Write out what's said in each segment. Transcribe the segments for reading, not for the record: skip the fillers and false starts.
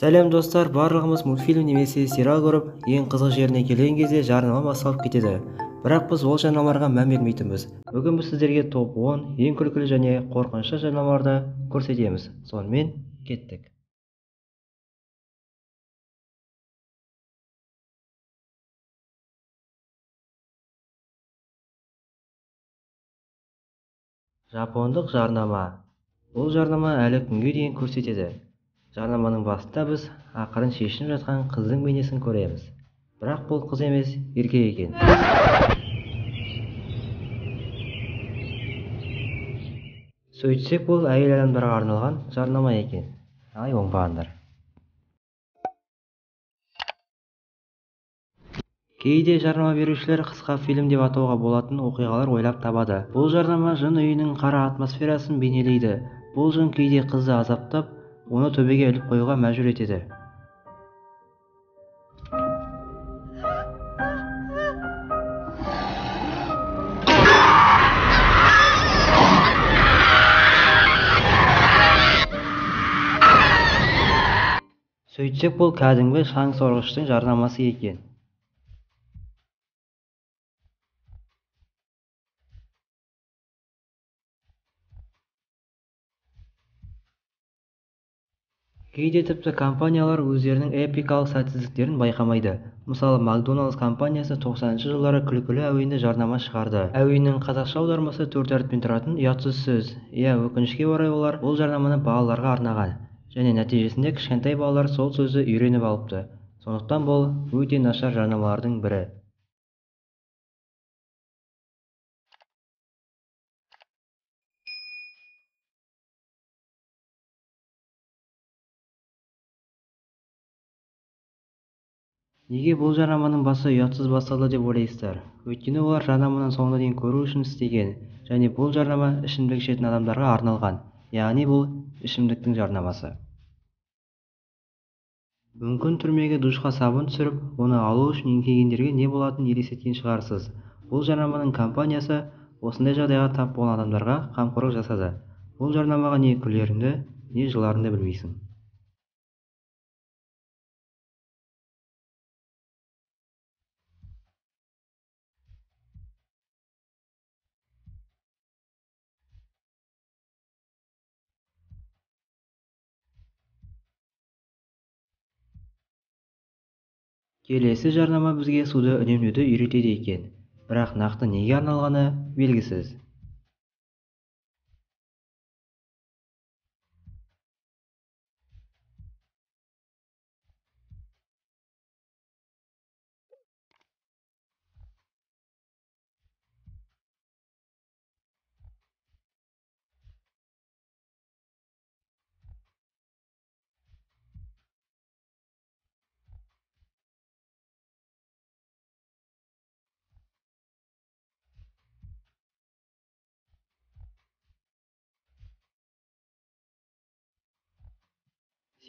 Сәлем достар, барлығымыз мультфильм немесе сериал көріп, ең қызық жеріне келген кезде жарнама басталып кетеді. Бірақ біз ол жарнамаларға мән бермейтінбіз. Бүгін біз сіздерге топ 10 ең күлкілі және қорқынышты жарнамаларды көрсетеміз. Сонымен кеттік. Жапондық жарнама. Бұл жарнама әлі күнге дейін көрсетеді. Жарнаманың басында біз ақырын шешініп жатқан қыздың бейнесін көреміз. Бірақ бұл қыз емес, еркек екен. Сөйтсек, бұл әйел адамдарға арналған жарнама екен. Ай, оңбағандар. Кейде жарнама берушілер қысқа фильм деп атауға болатын оқиғалар ойлап табады. Бұл жарнама жын үйінің қара атмосферасын бейнелейді. Бұл жын кейде қызды азаптап, оны төбеге іліп қоюға мәжбүр етеді. Сөйтсек, бұл кәдімгі шаң сорғыштың жарнамасы екен. Кейде тіпті компаниялар өздерінің эпикалық сәтсіздіктерін байқамайды. Мысалы, Макдоналдс компаниясы 90-шы жылдары күлкілі әуенді жарнама шығарды. Әуеннің қазақша аудармасы 4 әріптен тұратын ұятсыз сөз. Өкінішке орай олар бұл жарнаманы балаларға арнаған. Және нәтижесінде кішкентай балалар сол сөзді үйреніп алыпты. Сондықтан бұл өте нашар жарнамалардың бірі. Неге бұл жарнаманың басы ұятсыз басталды деп ойлайсыздар? Өйткені олар жарнаманың соңына дейін көру үшін істеген. Және бұл жарнама ішімдік ішетін адамдарға арналған. Яғни бұл ішімдіктің жарнамасы. Мүмкін түрмеге душқа сабын түсіріп, оны алу үшін еңкейгендерге не болатынын елестеткен шығарсыз. Бұл жарнаманың компаниясы осындай жағдайға тап болған адамдарға қамқорлық жасады. Бұл жарнамаға не күлеріңді, не жыларыңды білмейсің. Келесі жарнама бізге суды үнемдеуді үйретеді екен. Бірақ нақты неге арналғаны белгісіз.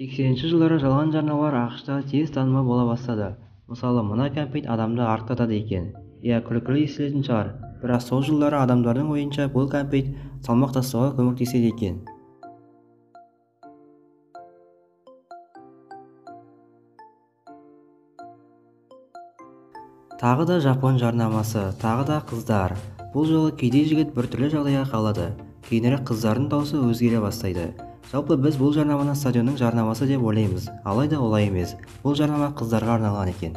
Сексенінші жылдары жалған жарнамалар ақш-та тез танымал бола бастады. Мысалы, мына кәмпит адамды арықтатады екен. Күлкілі естілетін шығар, бірақ сол жылдары адамдардың ойынша бұл кәмпит салмақ тастауға көмектеседі екен. Тағы да жапон жарнамасы, тағы да қыздар. Бұл жолы кейде жігіт біртүрлі жағдайға қалады. Кейінірек қыздардың дауысы өзгере бастайды. Жалпы біз бұл жарнаманы стадионның жарнамасы деп ойлаймыз, алайда олай емес. Бұл жарнама қыздарға арналған екен.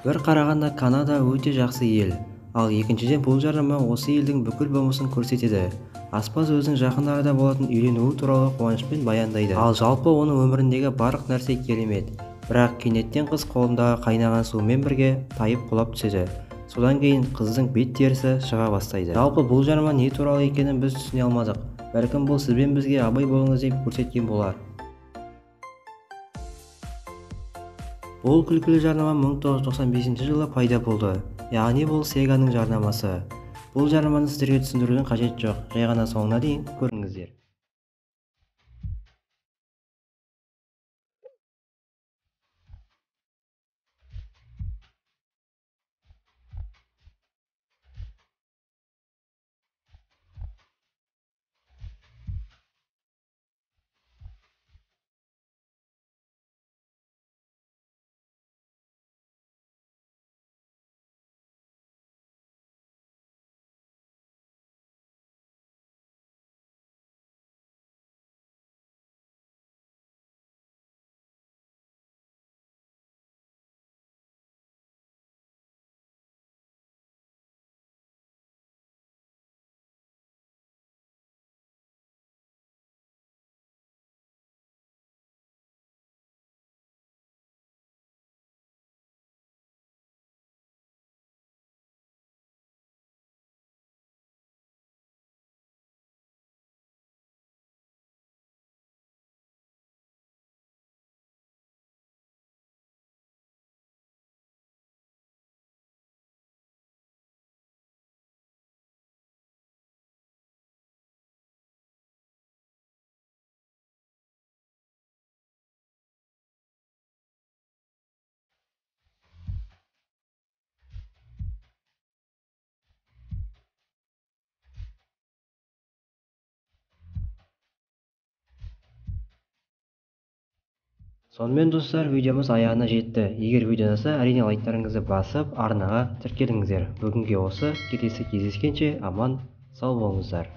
Бір қарағанда Канада өте жақсы ел. Ал екіншіден бұл жарнама осы елдің бүкіл болмысын көрсетеді. Аспаз өзінің жақын арада болатын үйленуі туралы қуанышпен баяндайды. Ал жалпы оның өміріндегі барлық нәрсе керемет. Бірақ кенеттен қыз қолындағы қайнаған сумен бірге тайып құлап түседі. Содан кейін қыздың бет терісі шыға бастайды. Жалпы бұл жарнама не туралы екенін біз түсіне алмадық. Бәлкім бұл сізбен бізге абай болыңыз деп көрсеткен болар. Бұл күлкілі жарнама 1995 жылы пайда болды. Яғни бұл Сеганың жарнамасы. Бұл жарнаманы сіздерге түсіндірудің қажеті жоқ. Жай ғана соңына дейін көріңіздер. Сонымен достар, видеомыз аяғына жетті. Егер видео ұнаса, әрине лайктарыңызды басып, арнаға тіркеліңіздер. Бүгінге осы, келесі кездескенше аман сау болыңыздар.